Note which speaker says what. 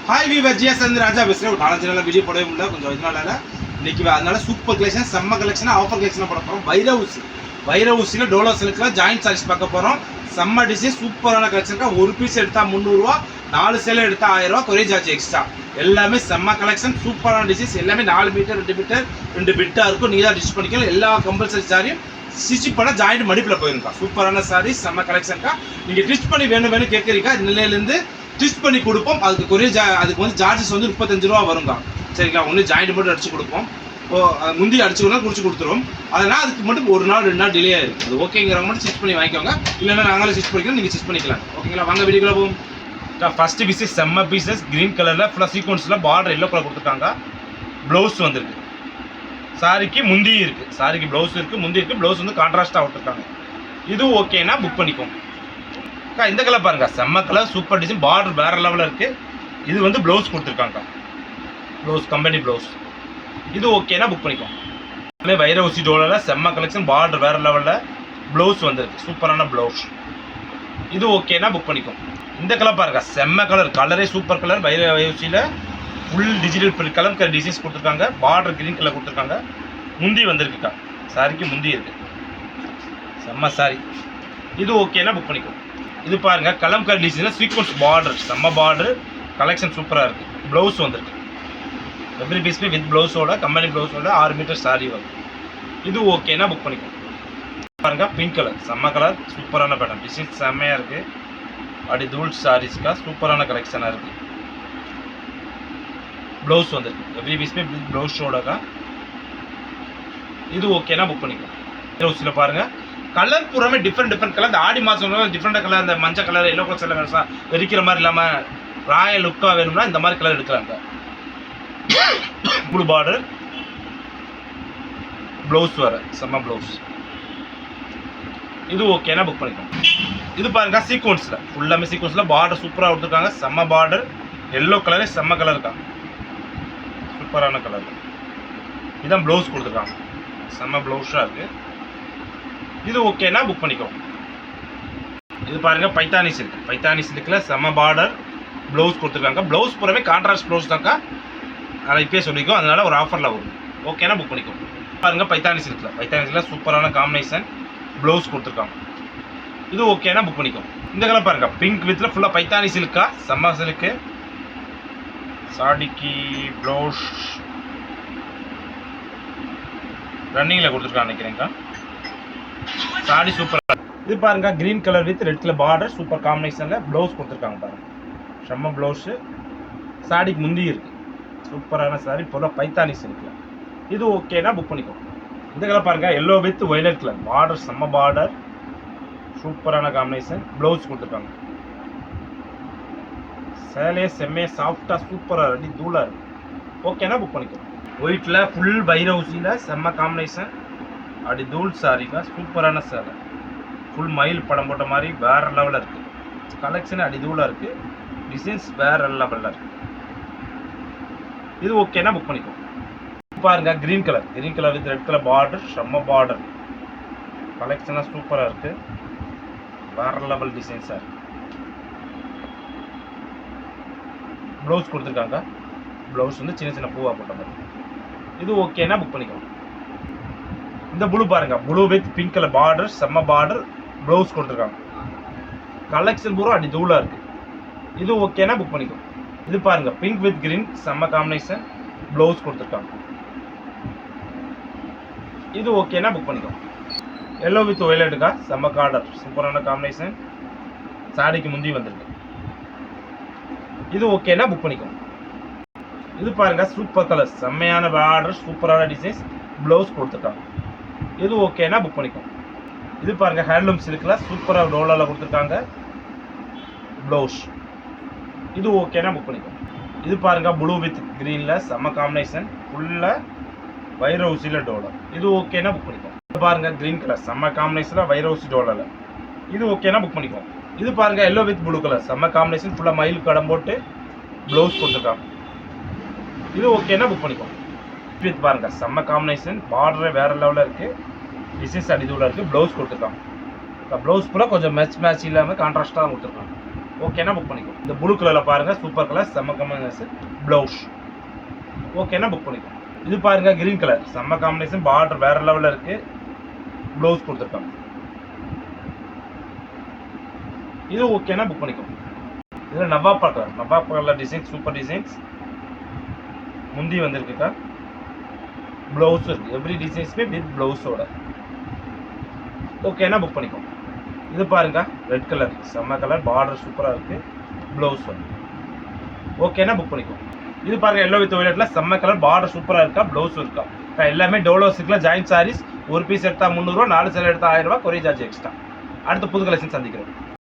Speaker 1: Hi viewer GS வந்து ராஜா பேசுகிறேன். ஒரு 4-5 நாள் வீடியோ போடவே முடியல, கொஞ்சம் இதனால இன்னைக்கு அதனால சூப்பர் கலெக்ஷன், செம்ம கலெக்ஷன், ஆஃபர் கலெக்ஷன் போட போகிறோம். வைர ஊசியில் டோலோ சில்கில் ஜாயின்ட் சாரீஸ் பார்க்க போகிறோம். செம்ம டிசைன், சூப்பரான கலெக்ஷன். ஒரு பீஸ் எடுத்தால் 300 ரூபா, 4 சேலை எடுத்தால் 1000 ரூபா, கொரியர் சார்ஜ் எக்ஸ்ட்ரா. எல்லாமே செம்ம கலெக்ஷன், சூப்பரான டிசைன்ஸ். எல்லாமே 4 மீட்டர் 2 மீட்டர் 2 பிட்டாக இருக்கும். நீங்கள் தான் டிஷ் பண்ணிக்கலாம். எல்லா கம்பல்சரி சாரியும் ஸ்டிச் பண்ண ஜாயிண்ட் மடிப்பில் போயிருக்கா. சூப்பரான சாரி, செம்ம கலெக்ஷன்க்கா. நீங்கள் ஸ்டிச் பண்ணி வேணும் கேட்குறீங்க, நிலையிலேருந்து ஸ்டிச் பண்ணி கொடுப்போம். அதுக்கு கொரியர் அதுக்கு வந்து சார்ஜஸ் வந்து 35 ரூபா வருங்க. சரிங்களா? ஒன்று ஜாயிண்ட் மட்டும் அடிச்சு கொடுப்போம். முந்தி அடிச்சுக்கணும் குடிச்சு கொடுத்துருவோம். அதனால் அதுக்கு மட்டும் 1 நாள் 2 நாள் டிலே ஆயிருக்கு. அது ஓகேங்கிறவங்க மட்டும் ஸ்டிச் பண்ணி வாங்கிக்கோங்க. இல்லைன்னா நாங்களே ஸ்டிச் பண்ணிக்கலாம், நீங்கள் ஸ்டிச் பண்ணிக்கலாம். ஓகேங்களா? வாங்க வீடியோக்குள்ள போவோம். ஃபர்ஸ்ட் பீஸஸ் செம்ம பீசஸ், கிரீன் கலரில் ஃபுல்லாக சீக்வன்ஸில் பார்டர் எல்லோ கலர் கொடுத்துருக்காங்க. ப்ளவுஸ் வந்துருக்கு. சாரிக்கு முந்தி இருக்குது, சாரிக்கு ப்ளவுஸ் இருக்குது, முந்தி இருக்குது. ப்ளவுஸ் வந்து கான்ட்ராஸ்ட்டாக விட்டுருக்காங்க. இது ஓகேனா புக் பண்ணிக்கோங்க. இந்த கலர் பாருங்க, செம்ம கலர், சூப்பர் டிசைன், பார்டர் வேற லெவலில் இருக்குது. இது வந்து ப்ளவுஸ் கொடுத்துருக்காங்க, ப்ளவுஸ் கம்பெனி ப்ளவுஸ். இது ஓகேனா புக் பண்ணிக்கோங்க. வைர ஊசி டோலரில் செம்ம கலெக்ஷன், பார்டர் வேற லெவலில், ப்ளவுஸ் வந்துருக்கு, சூப்பரான ப்ளவுஸ். இது ஓகேனா புக் பண்ணிக்கோங்க. இந்த கலர் பாருங்க, செம்ம கலர், கலரே சூப்பர் கலர். வைர ஊசியில் ஃபுல் டிஜிட்டல் கலர் டிசைன்ஸ் கொடுத்துருக்காங்க. பார்டர் கிரீன் கலர் கொடுத்துருக்காங்க. முந்தி வந்திருக்குக்கா, சாரிக்கு முந்தி இருக்கு, செம்ம சாரி. இது ஓகேனா புக் பண்ணிக்கோங்க. இது பாருங்க, கலம்கர் டிசைனில் சீக்வன்ஸ் பார்டர், செம்ம பார்டர், கலெக்ஷன் சூப்பராக இருக்குது. ப்ளவுஸ் வந்துருக்கு. எவ்ரி பீஸ்மே வித் ப்ளவுஸோட, கம்பெனி ப்ளவுஸோட 6 மீட்டர் சாரி வரும். இது ஓகேனா புக் பண்ணிக்கோங்க. பாருங்க, பிங்க் கலர், செம்ம கலர், சூப்பரான பேட்டர்ன், டிசைன் செம்மையாக இருக்குது. அப்படி தூள் சாரீஸ்க்கா சூப்பரான கலெக்ஷனாக இருக்குது. ப்ளவுஸ் வந்துருக்கு. எவ்ரி பீஸ்மே வித் ப்ளவுஸோடக்கா. இது ஓகேனா புக் பண்ணிக்கோங்க. ப்ளவுஸில் பாருங்கள், கலர் பூராமே டிஃப்ரெண்ட் கலர். இந்த ஆடி மாதம் டிஃப்ரெண்ட் கலர், இந்த மஞ்சள் கலர், எல்லோ கலர் சில வெறிக்கிற மாதிரி இல்லாமல் ராயல் லுக்காக வேணும்னா இந்த மாதிரி கலர் எடுக்கிறாங்க. ப்ளூ பார்டர், ப்ளவுஸ் வர செம்ம ப்ளவுஸ். இது ஓகேனா புக் பண்ணிக்கோங்க. இது பாருங்க, சீக்வன்ஸில் ஃபுல்லாமே சீக்வன்ஸில் பார்டர் சூப்பராக கொடுத்துருக்காங்க. செம்ம பார்டர், எல்லோ கலரே செம்ம கலர் இருக்கா, சூப்பரான கலர். இதுதான் ப்ளவுஸ் கொடுத்துருக்காங்க, செம்ம ப்ளவுஸாக இருக்குது. இது ஓகேனா புக் பண்ணிக்கோங்க. இது பாருங்க, பைத்தானி சில்க், பைத்தானி சில்கில் செம்ம பார்டர், ப்ளவுஸ் கொடுத்துருக்காங்க. ப்ளவுஸ் பூராமே கான்ட்ராஸ்ட் ப்ளவுஸ் தான்க்கா, அதை இப்போயே சொல்லிக்கோ. அதனால ஒரு ஆஃபரில் வரும். ஓகேனா புக் பண்ணிக்கோங்க. பாருங்க, பைத்தானி சில்கில் சூப்பரான காம்பினேஷன், ப்ளவுஸ் கொடுத்துருக்காங்க. இது ஓகேனா புக் பண்ணிக்கோங்க. இந்த கலர் பாருங்க, பிங்க் வித்தில் ஃபுல்லாக பைத்தானி சில்கா, செம்ம சில்க்கு. சாடிக்கு ப்ளவுஸ் ரன்னிங்கில் கொடுத்துருக்காங்க நினைக்கிறேங்க்கா. சாரி சூப்பராக. இது பாருங்க, green colour with red colour border, super காம்பினேஷனில் ப்ளவுஸ் கொடுத்துருக்காங்க. பாருங்க, செம்ம ப்ளவுஸு. சாடிக்கு முந்தி இருக்குது, சூப்பரான சாரி, ஃபுல்லாக பைத்தானி சில்கில். இது ஓகேனா புக் பண்ணிக்கோங்க. இந்த கலர் பாருங்க, yellow with violet colour border, செம்ம பார்டர், சூப்பரான காம்பினேஷன், ப்ளவுஸ் கொடுத்துருக்காங்க. சேலையே செம்மையே சாஃப்டாக சூப்பராக ரெடி தூளாக இருக்குது. ஓகேனா புக் பண்ணிக்கோங்க. ஒயிட்டில் ஃபுல் வைர ஊசியில் செம்ம காம்பினேஷன், அப்படி தூள் சாரிக்கா, சூப்பரான சேலை. ஃபுல் மயில் படம் போட்ட மாதிரி வேறு லெவலில் இருக்குது. கலெக்ஷன் அடி தூளாக இருக்குது. டிசைன்ஸ் வேறு லெவலில் இருக்குது. இது ஓகேனா புக் பண்ணிக்கோங்க. பாருங்க, green colour with red colour border, செம்ம பார்டர், கலெக்ஷனாக சூப்பராக இருக்குது. வேறு லெவல் டிசைன்ஸாக இருக்குது. ப்ளவுஸ் கொடுத்துருக்காங்க. ப்ளவுஸ் வந்து சின்ன சின்ன பூவாக போட்ட மாதிரி. இது ஓகேனா புக் பண்ணிக்கோங்க. இந்த ப்ளூ பாருங்க, blue with pink colour border, செம்ம பார்டர், ப்ளவுஸ் கொடுத்துருக்காங்க. கலெக்ஷன் பூரா அடி தூளாக இருக்குது. இது ஓகேனா புக் பண்ணிக்கோங்க. இது பாருங்க, பிங்க் வித் கிரீன், செம்ம காம்பினேஷன், ப்ளவுஸ் கொடுத்துருக்காங்க. இது ஓகேனா புக் பண்ணிக்கோங்க. எல்லோ வித் வயலட்டுக்கா, செம்ம கார்டர், சூப்பரான காம்பினேஷன், சாடிக்கு முந்தி வந்திருக்கு. இது ஓகேனா புக் பண்ணிக்கோங்க. இது பாருங்க, சூப்பர் கலர், செம்மையான பார்டர், சூப்பரான டிசைன்ஸ், ப்ளவுஸ் கொடுத்துருக்காங்க. இது ஓகேனா புக் பண்ணிக்கோங்க. இது பாருங்க, ஹேண்ட்லூம் சில்கில் சூப்பராக டோலாவில் கொடுத்துருக்காங்க, ப்ளவுஸ். இது ஓகேனா புக் பண்ணிக்கோங்க. இது பாருங்க, ப்ளூ வித் கிரீனில் செம்ம காம்பினேஷன், ஃபுல்லாக வைர ஊசியில் டோலா. இது ஓகேனா புக் பண்ணிக்கோங்க. இது பாருங்க, கிரீன் கலர் செம்ம காம்பினேஷனில் வைர ஊசி டோலாவில். இது ஓகேனா புக் பண்ணிக்கோங்க. இது பாருங்க, எல்லோ வித் ப்ளூ கலர் செம்ம காம்பினேஷன், ஃபுல்லாக மயில் கடம் போட்டு ப்ளவுஸ் கொடுத்துருக்காங்க. இது ஓகேனா புக் பண்ணிக்கோங்க. வித் பாருங்க, செம்ம காம்பினேஷன், பார்டரே வேறு லெவலில் இருக்குது. டிசைன்ஸ் அடிதூளாக இருக்குது. ப்ளவுஸ் கொடுத்துருக்காங்க. ப்ளவுஸ் ஃபுல்லாக கொஞ்சம் மேட்ச் இல்லாமல் கான்ட்ராஸ்ட்டாக கொடுத்துருக்காங்க. ஓகேனா புக் பண்ணிக்கோ. இந்த ப்ளூ கலர்ல பாருங்க, சூப்பர் கலர், செம்ம காம்பினேஷன் ப்ளவுஸ். ஓகேனா புக் பண்ணிக்கோ. இது பாருங்க கிரீன் கலர், செம்ம காம்பினேஷன், பார்டர் வேற லெவல்ல இருக்கு, ப்ளவுஸ் கொடுத்துருக்காங்க. இது ஓகேனா புக் பண்ணிக்கோ. இதுல நவாப் கலர், நவாப் கலர்ல டிசைன், சூப்பர் டிசைன்ஸ், முந்தி வந்திருக்குக்கா, ப்ளவுஸ் இருக்கு, எவ்ரி டிசைன்ஸ்மே வித் ப்ளவுஸோட. ஓகேனா புக் பண்ணிக்கோ. இது பாருங்க ரெட் கலர், செம்ம கலர், பார்டர் சூப்பரா இருக்கு, ப்ளவுஸ் வந்து. ஓகேனா புக் பண்ணிக்கோ. இது பாருங்க எல்லோ வித் வயலட்ல செம்ம கலர், பார்டர் சூப்பரா இருக்கா, ப்ளவுஸ் இருக்கா. எல்லாமே டோலோ சில்க்ல ஜாயிண்ட் சாரீஸ். ஒரு பீஸ் எடுத்தா 300 ரூபா, 4 சேலை எடுத்தா 1000 ரூபா, கொரியர் சார்ஜ் எக்ஸ்ட்ரா. அடுத்த புது கலெக்ஷன் சந்திக்கிறோம்.